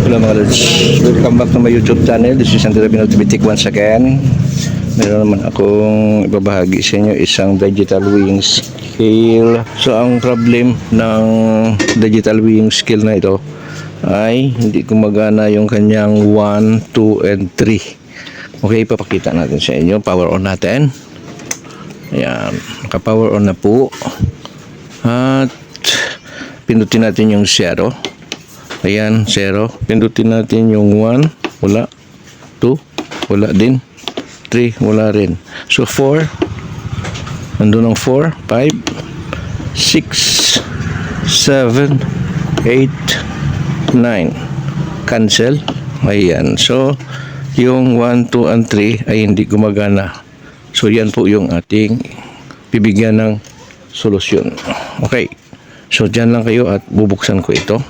Hello mga lods, welcome back to my YouTube channel. This is Andrea Binaltibitik once again. Meron naman akong ibabahagi sa inyo isang digital weighing scale. So ang problem ng digital weighing scale na ito ay hindi gumagana yung kanyang 1, 2, and 3. Okay, papakita natin sa inyo. Power on natin. Ayan, naka-power on na po. At pindutin natin yung 0. Ayan, 0. Pindutin natin yung 1. Wala. 2. Wala din. 3. Wala rin. So, 4. Nandun ang 4. 5. 6. 7. 8. 9. Cancel. Ayan. So, yung 1, 2, and 3 ay hindi gumagana. So, yan po yung ating bibigyan ng solusyon. Okay. So, dyan lang kayo at bubuksan ko ito.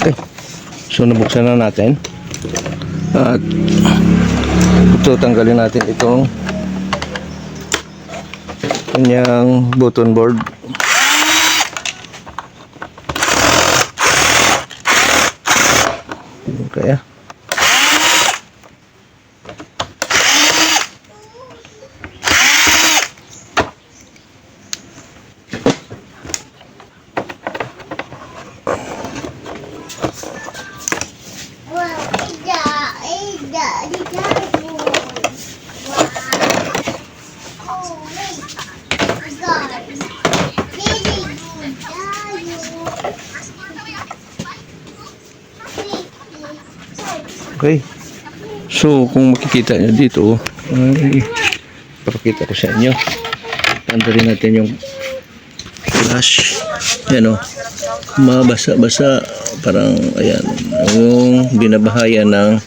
Okay. So nabuksan na natin. At ito tanggalin natin itong kanyang button board. Kaya okay. So, kung makikita nyo dito, ay papakita ko sa inyo. Tanggalin natin yung flash. Yan o. Mabasa-basa. Parang, ayan. Yung binabahayan ng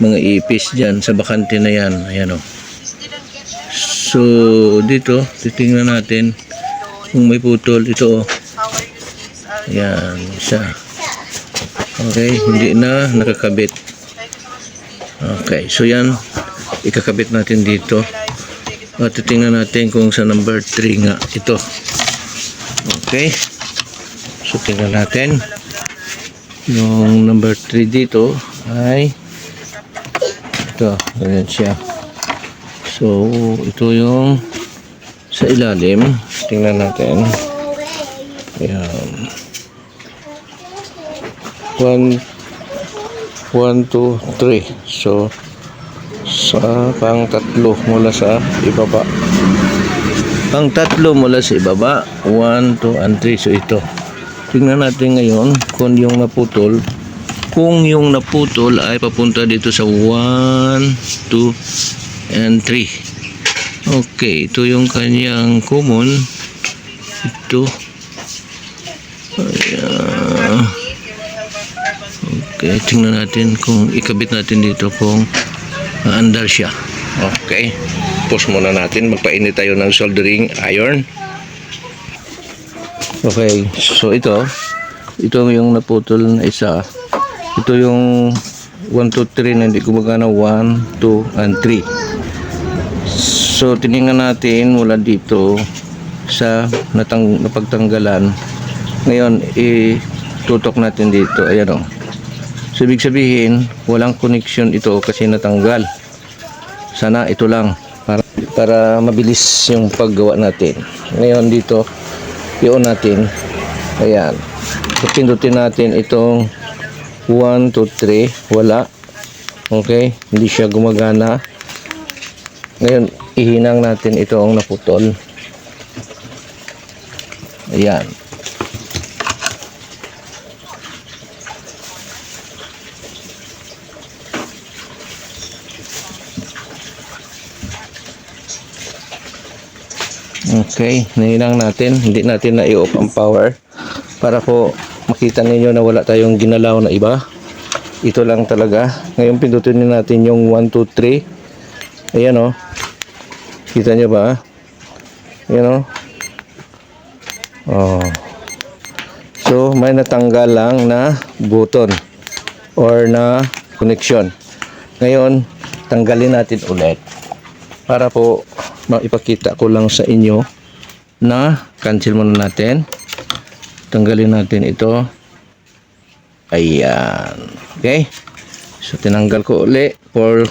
mga ipis dyan sa bakante na yan. Ayan o. So, dito, titingnan natin kung may putol. Ito o. Ayan. Isa. Okay. Hindi na nakakabit. Okay, so yan ikakabit natin dito at titingnan natin kung sa number 3 nga ito. Okay, so tingnan natin yung number 3 dito ay ito, ganyan siya. So ito yung sa ilalim, tingnan natin. Ayan, 1, 2, 3. So, sa pang tatlo mula sa ibaba. Pang tatlo mula sa ibaba. 1, 2, and 3. So, ito. Tingnan natin ngayon kung yung naputol. Kung yung naputol ay papunta dito sa 1, 2, and 3. Okay. Ito yung kanyang common. Ito. Ayan. Okay, tingnan natin kung ikabit natin dito kung andar siya. Okay, pause muna natin. Magpainit tayo ng soldering iron. Okay, so ito yung naputol na isa. Ito yung 1, 2, 3 na hindi gumagana. 1, 2, and 3. So, tiningnan natin mula dito sa napagtanggalan. Ngayon, itutok natin dito. Ayan o. So, ibig sabihin, walang connection ito kasi natanggal. Sana ito lang para mabilis yung paggawa natin. Ngayon dito, i-on natin. Ayan. So, pindutin natin itong 1, 2, 3. Wala. Okay. Hindi siya gumagana. Ngayon, ihinang natin itong naputol. Ayan. Okay, nahinang natin. Hindi natin na i-off ang power para po makita ninyo na wala tayong ginalaw na iba. Ito lang talaga. Ngayon pindutin natin yung 1, 2, 3. Ayan o. Kita nyo ba? Ayan o. Oh. So, may natanggal lang na button or na connection. Ngayon, tanggalin natin ulit para po maipakita ko lang sa inyo na cancel muna natin. Tanggalin natin ito. Ayan. Okay. So, tinanggal ko ulit for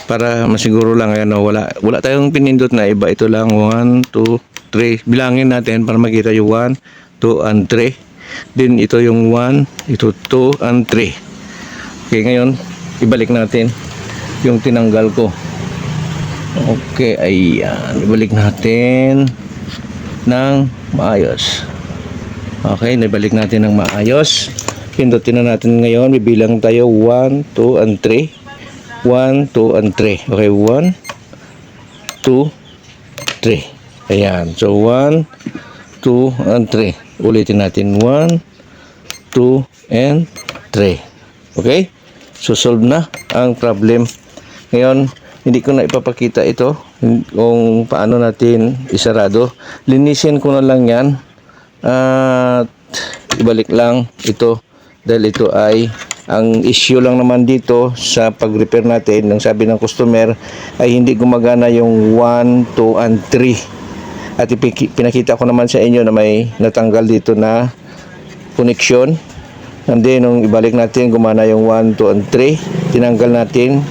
para masiguro lang. Ayan, wala tayong pinindot na iba. Ito lang 1, 2, 3. Bilangin natin para makita yung 1, 2, and 3. Then ito yung 1, ito 2, and 3. Okay, ngayon ibalik natin yung tinanggal ko. Okay, ayan. Ibalik natin ng maayos. Okay, nabalik natin ng maayos. Pindutin na natin ngayon. Bibilang tayo 1, 2, and 3. 1, 2, and 3. Okay, 1, 2, 3. Ayan. So, 1, 2, and 3. Ulitin natin. 1, 2, and 3. Okay? So, solve na ang problem. Ngayon, hindi ko na ipapakita ito kung paano natin isarado. Linisin ko na lang yan. At ibalik lang ito dahil ito ay ang issue lang naman dito sa pag-repair natin. Ang sabi ng customer ay hindi gumagana yung 1, 2, and 3. At pinakita ko naman sa inyo na may natanggal dito na connection. And then nung ibalik natin, gumana yung 1, 2, and 3. Tinanggal natin,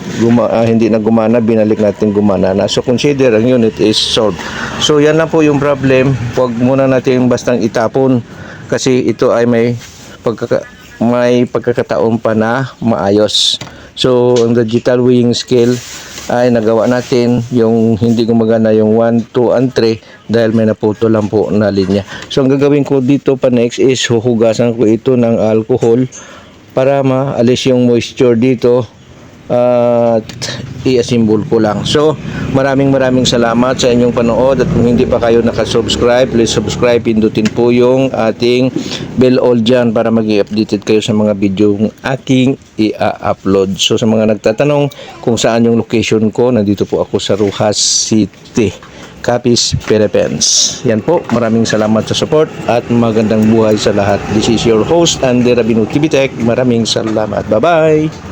hindi na gumana, binalik natin, gumana na. So consider ang unit is solved. So yan lang po yung problem. Huwag muna natin bastang itapon kasi ito ay may pagkakataon pa na maayos. So ang digital weighing scale ay nagawa natin yung hindi gumagana yung 1, 2, and 3 dahil may naputo lang po na linya. So ang gagawin ko dito pa next is huhugasan ko ito ng alcohol para maalis yung moisture dito at i-assemble ko lang. So maraming salamat sa inyong panood at kung hindi pa kayo nakasubscribe, please subscribe, pindutin po yung ating bell all dyan para mag-i-updated kayo sa mga video aking i-upload. So sa mga nagtatanong kung saan yung location ko, nandito po ako sa Rojas City, Capiz, Philippines. Yan po, maraming salamat sa support at magandang buhay sa lahat. This is your host, Andy Rabino TV Tech. Maraming salamat. Bye-bye!